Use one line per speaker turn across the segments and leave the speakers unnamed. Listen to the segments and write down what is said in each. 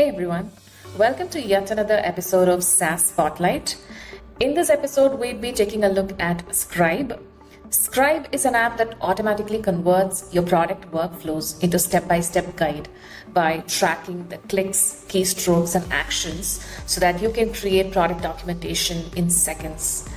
Hey everyone, welcome to yet another episode of SaaS Spotlight. In this episode, we'll be taking a look at Scribe. Scribe is an app that automatically converts your product workflows into step-by-step guide by tracking the clicks, keystrokes, and actions so that you can create product documentation in seconds.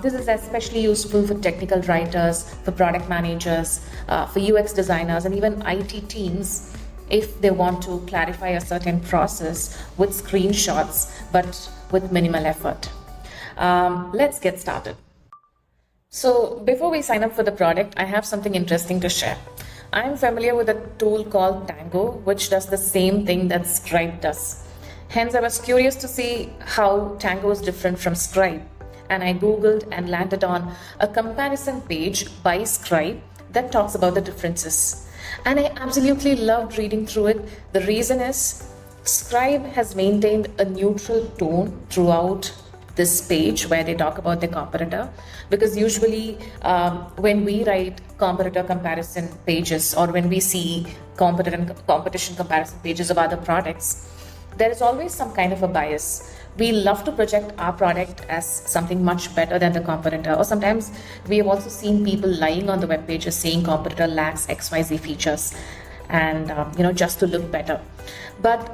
This is especially useful for technical writers, for product managers, for UX designers, and even IT teams if they want to clarify a certain process with screenshots but with minimal effort. Let's get started. So before we sign up for the product, I have something interesting to share. I'm familiar with a tool called Tango, which does the same thing that Scribe does. Hence, I was curious to see how Tango is different from Scribe, and I Googled and landed on a comparison page by Scribe that talks about the differences. And I absolutely loved reading through it. The reason is Scribe has maintained a neutral tone throughout this page where they talk about their competitor, because usually when we write competitor comparison pages or when we see competition comparison pages of other products, there is always some kind of a bias. We love to project our product as something much better than the competitor, or sometimes we have also seen people lying on the web pages saying competitor lacks XYZ features and just to look better. But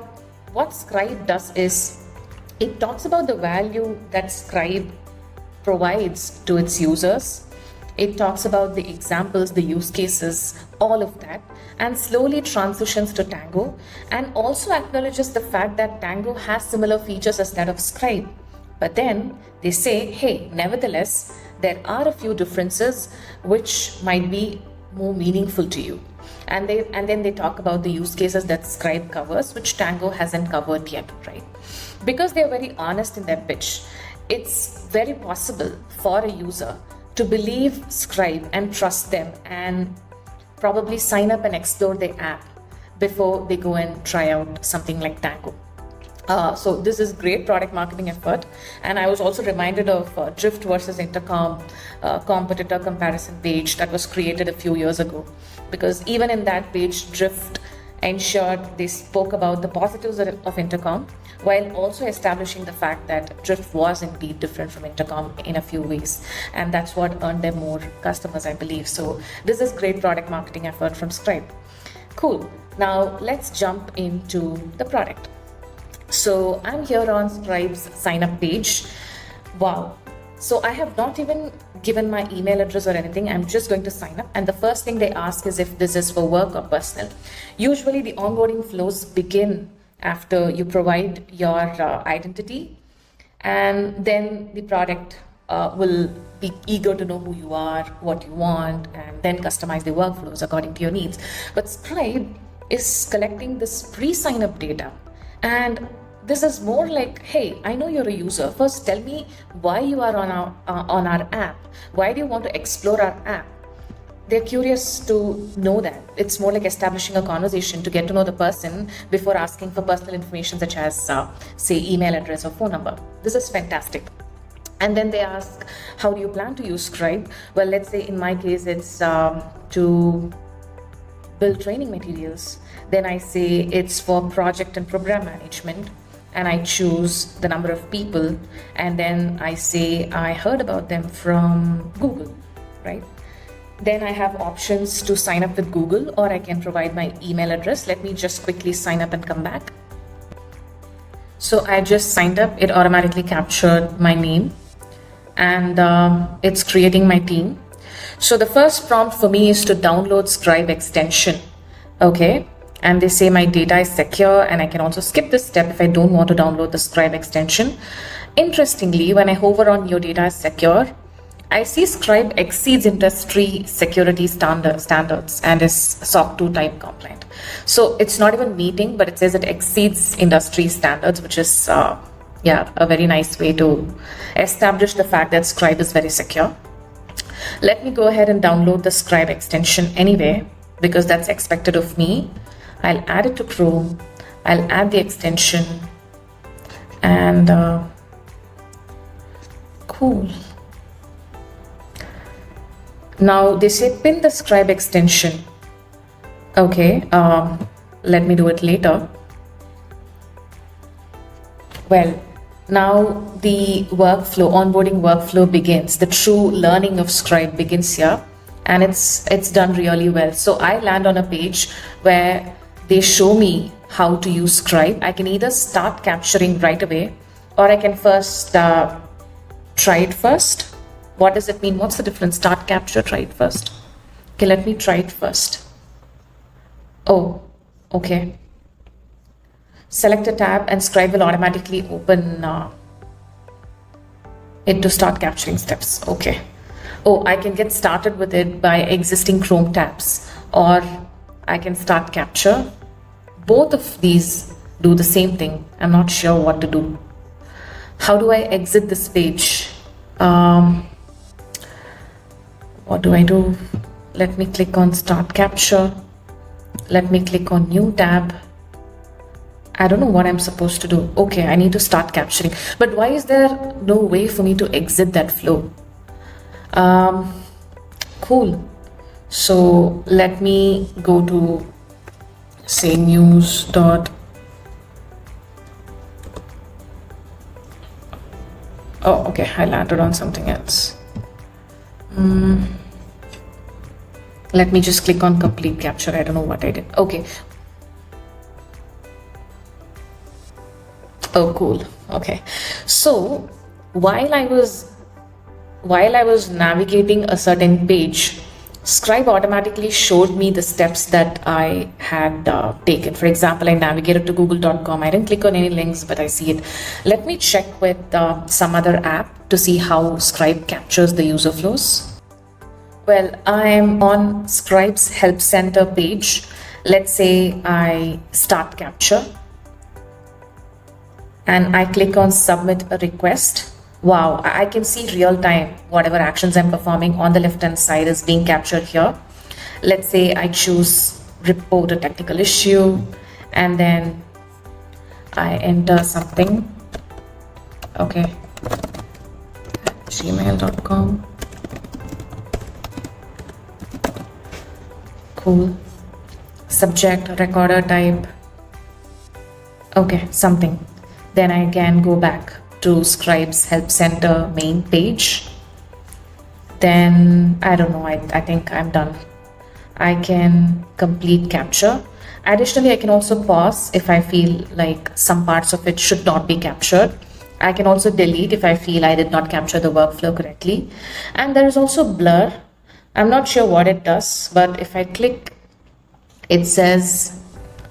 what Scribe does is it talks about the value that Scribe provides to its users. It talks about the examples, the use cases, all of that, and slowly transitions to Tango, and also acknowledges the fact that Tango has similar features as that of Scribe. But then they say, hey, nevertheless, there are a few differences which might be more meaningful to you. And then they talk about the use cases that Scribe covers, which Tango hasn't covered yet, right? Because they're very honest in their pitch, it's very possible for a user to believe Scribe and trust them and probably sign up and explore the app before they go and try out something like Tango. So this is great product marketing effort. And I was also reminded of Drift versus Intercom competitor comparison page that was created a few years ago. Because even in that page, Drift ensured they spoke about the positives of Intercom while also establishing the fact that Drift was indeed different from Intercom in a few ways. And that's what earned them more customers, I believe. So this is great product marketing effort from Scribe. Cool. Now let's jump into the product. So I'm here on Scribe's sign up page. Wow. So I have not even given my email address or anything. I'm just going to sign up. And the first thing they ask is if this is for work or personal. Usually the onboarding flows begin after you provide your identity, and then the product will be eager to know who you are, what you want, and then customize the workflows according to your needs. But Scribe is collecting this pre-sign up data, and this is more like, hey, I know you're a user. First, tell me why you are on our app. Why do you want to explore our app? They're curious to know that. It's more like establishing a conversation to get to know the person before asking for personal information such as, say, email address or phone number. This is fantastic. And then they ask, how do you plan to use Scribe? Well, let's say in my case, it's to build training materials. Then I say it's for project and program management. And I choose the number of people. And then I say I heard about them from Google, right? Then I have options to sign up with Google, or I can provide my email address. Let me just quickly sign up and come back. So I just signed up. It automatically captured my name, and it's creating my team. So the first prompt for me is to download Scribe extension. Okay. And they say my data is secure, and I can also skip this step if I don't want to download the Scribe extension. Interestingly, when I hover on your data is secure, I see Scribe exceeds industry security standards and is SOC 2 type compliant. So it's not even meeting, but it says it exceeds industry standards, which is a very nice way to establish the fact that Scribe is very secure. Let me go ahead and download the Scribe extension anyway, because that's expected of me. I'll add it to Chrome. I'll add the extension, and cool. Now they say pin the Scribe extension. Okay, let me do it later. Well, now the workflow, onboarding workflow begins. The true learning of Scribe begins here, and it's done really well. So I land on a page where they show me how to use Scribe. I can either start capturing right away, or I can first try it first. What does it mean? What's the difference? Start capture, try it first. Okay, let me try it first. Oh, okay. Select a tab and Scribe will automatically open it to start capturing steps. Okay. Oh, I can get started with it by existing Chrome tabs, or I can start capture. Both of these do the same thing. I'm not sure what to do. How do I exit this page? What do I do? Let me click on start capture. Let me click on new tab. I don't know what I'm supposed to do. Okay, I need to start capturing. But why is there no way for me to exit that flow? Cool. So let me go to, say, news dot. Oh, okay, I landed on something else. Let me just click on complete capture. I don't know what I did. Okay. Oh, cool. Okay. So while I was navigating a certain page, Scribe automatically showed me the steps that I had taken. For example, I navigated to google.com. I didn't click on any links, but I see it. Let me check with some other app to see how Scribe captures the user flows. Well, I'm on Scribe's Help Center page. Let's say I start capture and I click on submit a request. Wow, I can see real time whatever actions I'm performing on the left hand side is being captured here. Let's say I choose report a technical issue and then I enter something. Okay, gmail.com. Cool. Subject, recorder type. Okay, something. Then I can go back to Scribe's Help Center main page. Then I don't know, I think I'm done. I can complete capture. Additionally, I can also pause if I feel like some parts of it should not be captured. I can also delete if I feel I did not capture the workflow correctly. And there is also blur. I'm not sure what it does, but if I click, it says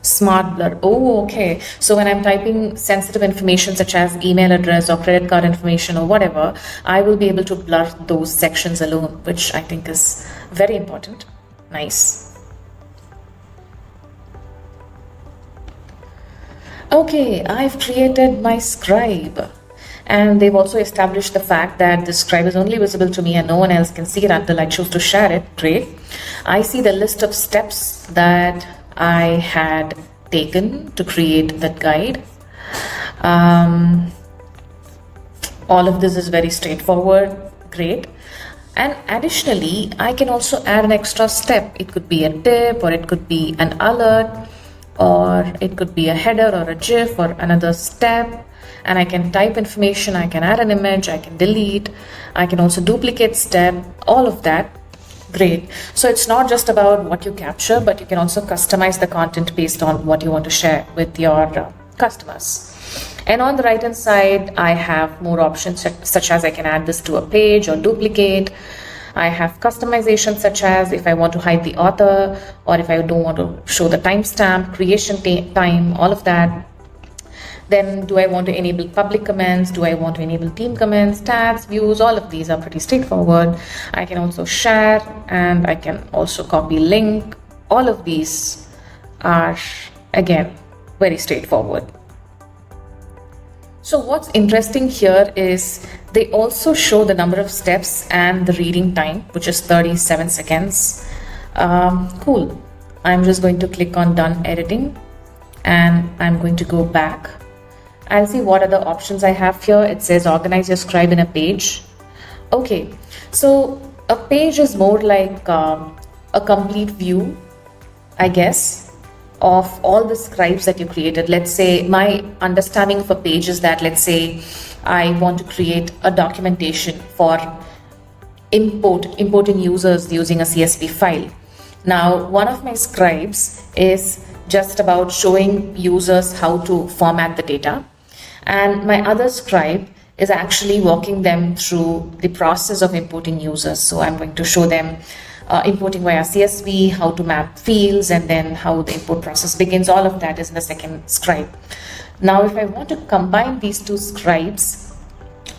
smart blur. Oh, okay. So when I'm typing sensitive information such as email address or credit card information or whatever, I will be able to blur those sections alone, which I think is very important. Nice. Okay, I've created my Scribe. And they've also established the fact that the Scribe is only visible to me and no one else can see it until I choose to share it. Great. I see the list of steps that I had taken to create that guide. All of this is very straightforward. Great. And additionally, I can also add an extra step. It could be a tip, or it could be an alert, or it could be a header or a GIF or another step. And I can type information, I can add an image, I can delete, I can also duplicate step, all of that. Great. So it's not just about what you capture, but you can also customize the content based on what you want to share with your customers. And on the right hand side, I have more options such as I can add this to a page or duplicate. I have customization such as if I want to hide the author, or if I don't want to show the timestamp, creation time, all of that. Then do I want to enable public comments? Do I want to enable team comments, tags, views? All of these are pretty straightforward. I can also share and I can also copy link. All of these are, again, very straightforward. So what's interesting here is they also show the number of steps and the reading time, which is 37 seconds. Cool. I'm just going to click on done editing and I'm going to go back. I'll see what other options I have here. It says organize your Scribe in a page. Okay, so a page is more like a complete view, I guess, of all the scribes that you created. Let's say my understanding of a page is that, let's say I want to create a documentation for importing users using a CSV file. Now, one of my scribes is just about showing users how to format the data, and my other scribe is actually walking them through the process of importing users. So I'm going to show them importing via CSV, how to map fields, and then how the import process begins. All of that is in the second scribe. Now, if I want to combine these two scribes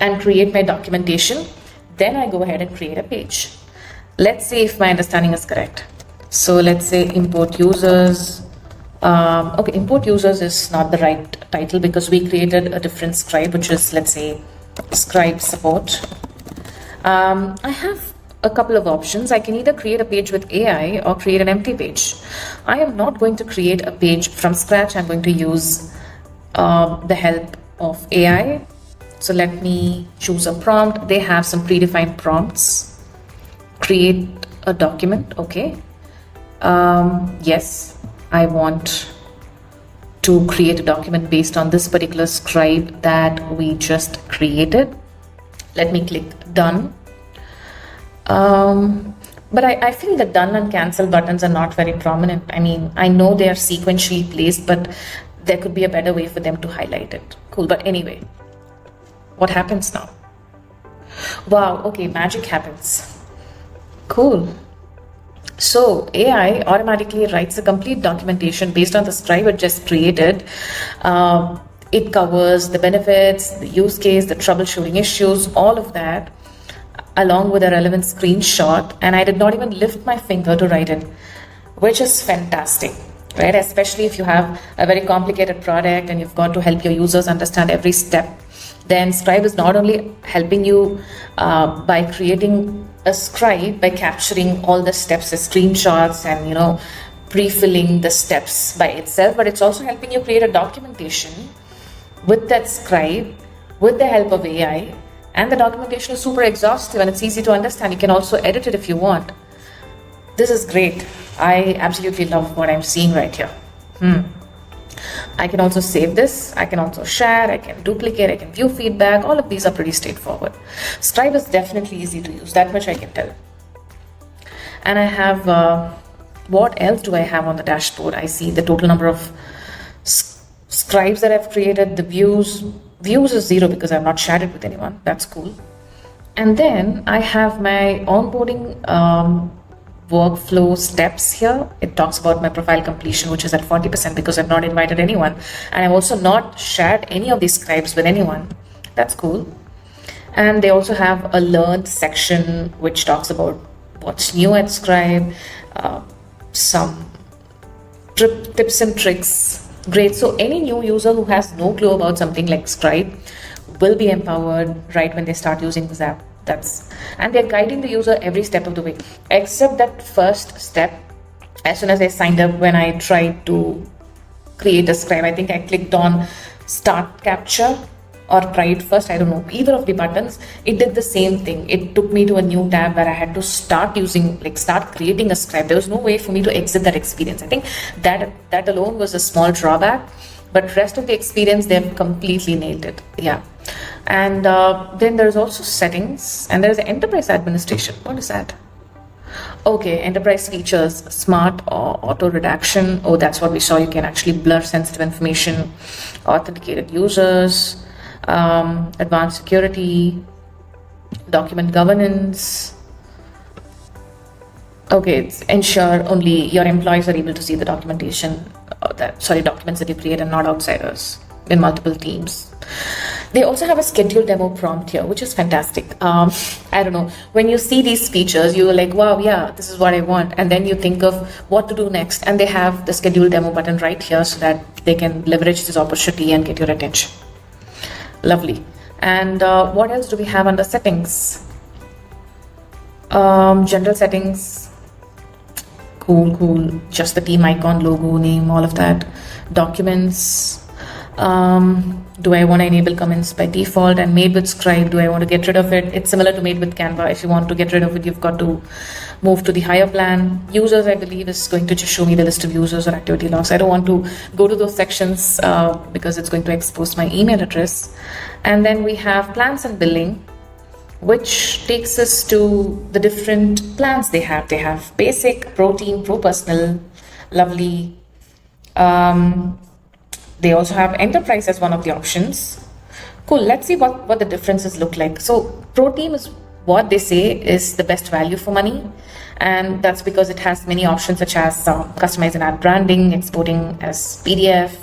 and create my documentation, then I go ahead and create a page. Let's see if my understanding is correct. So let's say import users. Okay, import users is not the right title because we created a different scribe, which is, let's say, scribe support. I have a couple of options. I can either create a page with AI or create an empty page. I am not going to create a page from scratch. I'm going to use the help of AI. So let me choose a prompt. They have some predefined prompts. Create a document. Okay. Yes, I want to create a document based on this particular scribe that we just created. Let me click done. But I feel the done and cancel buttons are not very prominent. I mean, I know they are sequentially placed, but there could be a better way for them to highlight it. Cool. But anyway, what happens now? Wow. Okay. Magic happens. Cool. So AI automatically writes a complete documentation based on the scribe it just created. It covers the benefits, the use case, the troubleshooting issues, all of that, along with a relevant screenshot. And I did not even lift my finger to write it, which is fantastic, right? Especially if you have a very complicated product and you've got to help your users understand every step. Then Scribe is not only helping you by creating a scribe by capturing all the steps as screenshots and pre-filling the steps by itself, but it's also helping you create a documentation with that scribe with the help of AI. And the documentation is super exhaustive and it's easy to understand. You can also edit it if you want. This is great. I absolutely love what I'm seeing right here. I can also save this. I can also share. I can duplicate. I can view feedback. All of these are pretty straightforward. Scribe is definitely easy to use. That much I can tell. And I have, what else do I have on the dashboard? I see the total number of scribes that I've created. The views. Views is 0 because I've not shared it with anyone. That's cool. And then I have my onboarding workflow steps here. It talks about my profile completion, which is at 40% because I've not invited anyone. And I've also not shared any of these scribes with anyone. That's cool. And they also have a learned section, which talks about what's new at Scribe, some tips and tricks. Great. So any new user who has no clue about something like Scribe will be empowered right when they start using this app. And they're guiding the user every step of the way, except that first step. As soon as I signed up, when I tried to create a scribe, I think I clicked on start capture or try it first. I don't know, either of the buttons. It did the same thing. It took me to a new tab where I had to start creating a scribe. There was no way for me to exit that experience. I think that alone was a small drawback, but rest of the experience, they've completely nailed it. Yeah. And then there's also settings and there's enterprise administration. What is that? Okay, enterprise features, smart or auto redaction. Oh, that's what we saw. You can actually blur sensitive information, authenticated users, advanced security, document governance. Okay, it's ensure only your employees are able to see the documentation, documents that you create and not outsiders in multiple teams. They also have a scheduled demo prompt here, which is fantastic. I don't know, when you see these features, you're like, wow, yeah, this is what I want. And then you think of what to do next. And they have the scheduled demo button right here so that they can leverage this opportunity and get your attention. Lovely. And what else do we have under settings? General settings. Cool. Just the team icon, logo, name, all of that. Documents. Do I want to enable comments by default? And made with Scribe, do I want to get rid of it? It's similar to made with Canva. If you want to get rid of it, you've got to move to the higher plan. Users, I believe, is going to just show me the list of users or activity logs. I don't want to go to those sections because it's going to expose my email address. And then we have plans and billing, which takes us to the different plans they have. They have basic, pro team, pro personal, lovely. They also have enterprise as one of the options. Cool, let's see what the differences look like. So pro team is what they say is the best value for money, and that's because it has many options such as customize and add branding, exporting as PDF.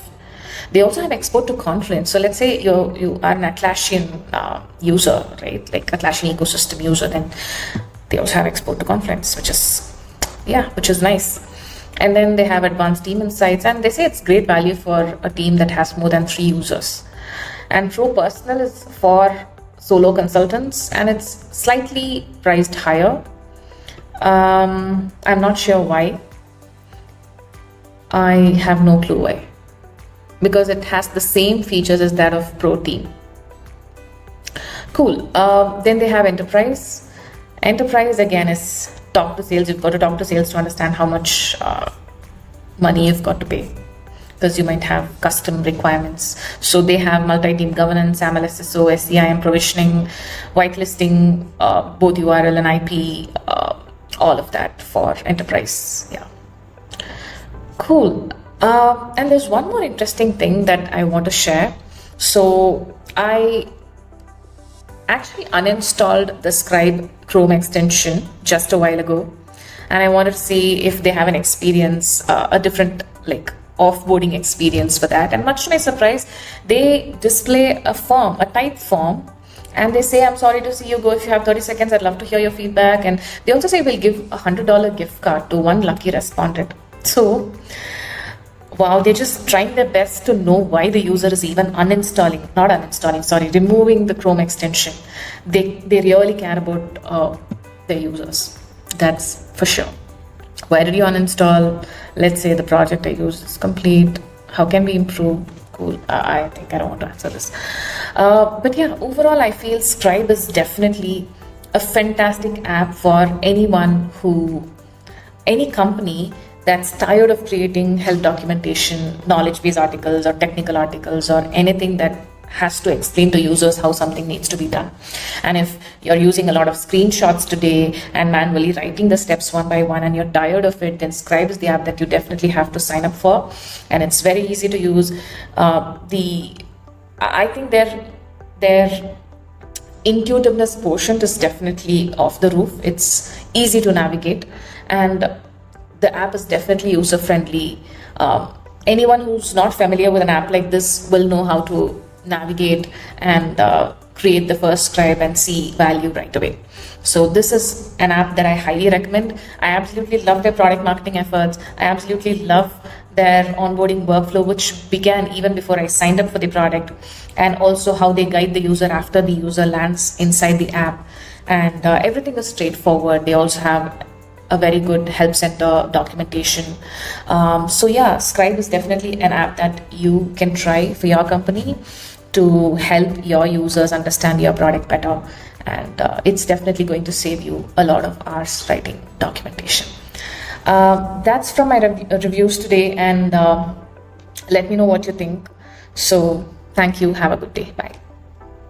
They also have export to Confluence. So let's say you are an Atlassian user, right? Like Atlassian ecosystem user, then they also have export to Confluence, which is nice. And then they have advanced team insights, and they say it's great value for a team that has more than 3 users. And Pro Personal is for solo consultants, and it's slightly priced higher. I'm not sure why. I have no clue why. Because it has the same features as that of Pro Team. Cool. Then they have Enterprise. Enterprise again is talk to sales. You've got to talk to sales to understand how much money you've got to pay, because you might have custom requirements. So they have multi-team governance, MLSSO, SCIM provisioning, whitelisting, both URL and IP, all of that for enterprise. Yeah. Cool. And there's one more interesting thing that I want to share. So I actually uninstalled the Scribe Chrome extension just a while ago, and I wanted to see if they have an experience, a different offboarding experience for that. And much to my surprise, they display a form, a type form, and they say, I'm sorry to see you go. If you have 30 seconds, I'd love to hear your feedback. And they also say we'll give a $100 gift card to one lucky respondent. So wow, they're just trying their best to know why the user is even removing the Chrome extension. They really care about their users. That's for sure. Why did you uninstall? Let's say the project I use is complete. How can we improve? Cool. I think I don't want to answer this. But yeah, overall, I feel Scribe is definitely a fantastic app for any company that's tired of creating help documentation, knowledge-based articles or technical articles or anything that has to explain to users how something needs to be done. And if you're using a lot of screenshots today and manually writing the steps one by one and you're tired of it, then Scribe is the app that you definitely have to sign up for. And it's very easy to use. I think their intuitiveness quotient is definitely off the roof. It's easy to navigate, and the app is definitely user-friendly. Anyone who's not familiar with an app like this will know how to navigate and create the first Scribe and see value right away. So this is an app that I highly recommend. I absolutely love their product marketing efforts. I absolutely love their onboarding workflow, which began even before I signed up for the product, and also how they guide the user after the user lands inside the app. And everything is straightforward. They also have a very good help center documentation. So yeah, Scribe is definitely an app that you can try for your company to help your users understand your product better. And it's definitely going to save you a lot of hours writing documentation. That's from my reviews today, and let me know what you think. So thank you. Have a good day. Bye.